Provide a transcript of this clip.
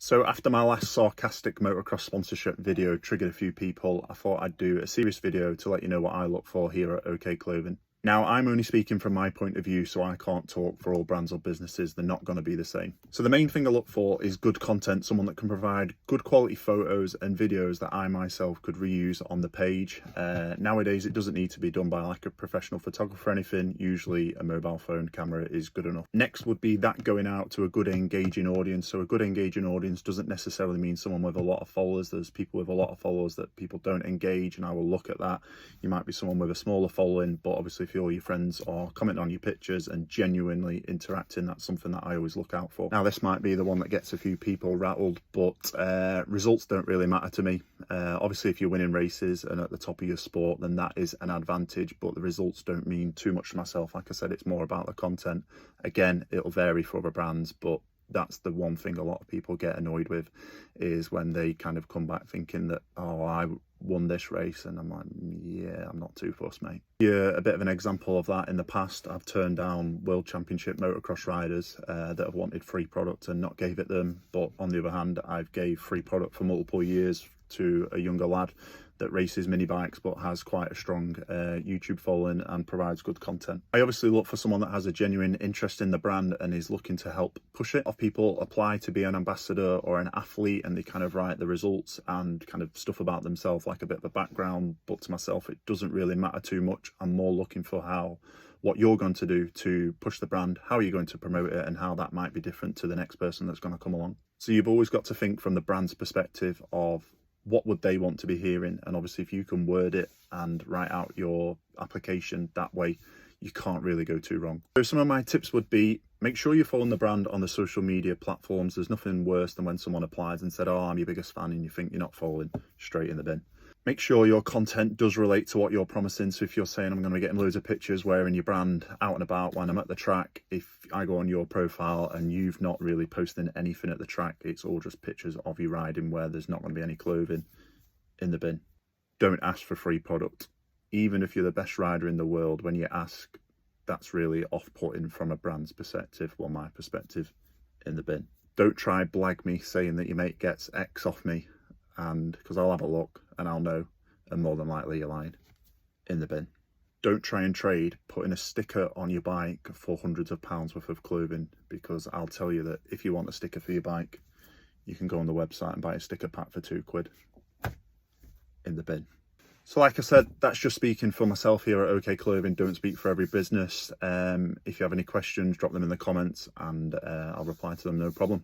So after my last sarcastic motocross sponsorship video triggered a few people, I thought I'd do a serious video to let you know what I look for here at Owkay Clothing. Now, I'm only speaking from my point of view, so I can't talk for all brands or businesses. They're not going to be the same. So the main thing I look for is good content, someone that can provide good quality photos and videos that I myself could reuse on the page. Nowadays, it doesn't need to be done by like a professional photographer or anything. Usually a mobile phone camera is good enough. Next would be that going out to a good engaging audience. So a good engaging audience doesn't necessarily mean someone with a lot of followers. There's people with a lot of followers that people don't engage, and I will look at that. You might be someone with a smaller following, but obviously if all your friends are commenting on your pictures and genuinely interacting, that's something that I always look out for. Now, this might be the one that gets a few people rattled, but results don't really matter to me. Obviously, if you're winning races and at the top of your sport, then that is an advantage, but the results don't mean too much to myself. Like I said, it's more about the content. Again, it'll vary for other brands, but that's the one thing a lot of people get annoyed with, is when they kind of come back thinking that, oh, I won this race, and I'm like, yeah, I'm not too fussed, mate. Yeah, a bit of an example of that in the past, I've turned down World Championship motocross riders that have wanted free product and not gave it them, but on the other hand, I've gave free product for multiple years to a younger lad that races mini bikes but has quite a strong YouTube following and provides good content. I obviously look for someone that has a genuine interest in the brand and is looking to help push it. Of people apply to be an ambassador or an athlete and they kind of write the results and kind of stuff about themselves, like a bit of a background, but to myself it doesn't really matter too much. I'm more looking for what you're going to do to push the brand, how you're going to promote it, and how that might be different to the next person that's going to come along. So you've always got to think from the brand's perspective of what would they want to be hearing, and obviously if you can word it and write out your application that way, you can't really go too wrong. So some of my tips would be, make sure you're following the brand on the social media platforms. There's nothing worse than when someone applies and said, oh, I'm your biggest fan, and you think you're not following, straight in the bin. Make sure your content does relate to what you're promising. So if you're saying I'm going to be getting loads of pictures wearing your brand out and about when I'm at the track, if I go on your profile and you've not really posting anything at the track, it's all just pictures of you riding where there's not going to be any clothing, in the bin. Don't ask for free product. Even if you're the best rider in the world, when you ask, that's really off-putting from a brand's perspective, well, my perspective, in the bin. Don't try blag me saying that your mate gets X off me, and because I'll have a look and I'll know, and more than likely you're lying, in the bin. Don't try and trade putting a sticker on your bike for hundreds of pounds worth of clothing, because I'll tell you that if you want a sticker for your bike, you can go on the website and buy a sticker pack for £2, in the bin. So like I said, that's just speaking for myself here at Owkay Clothing. Don't speak for every business. If you have any questions, drop them in the comments and I'll reply to them, no problem.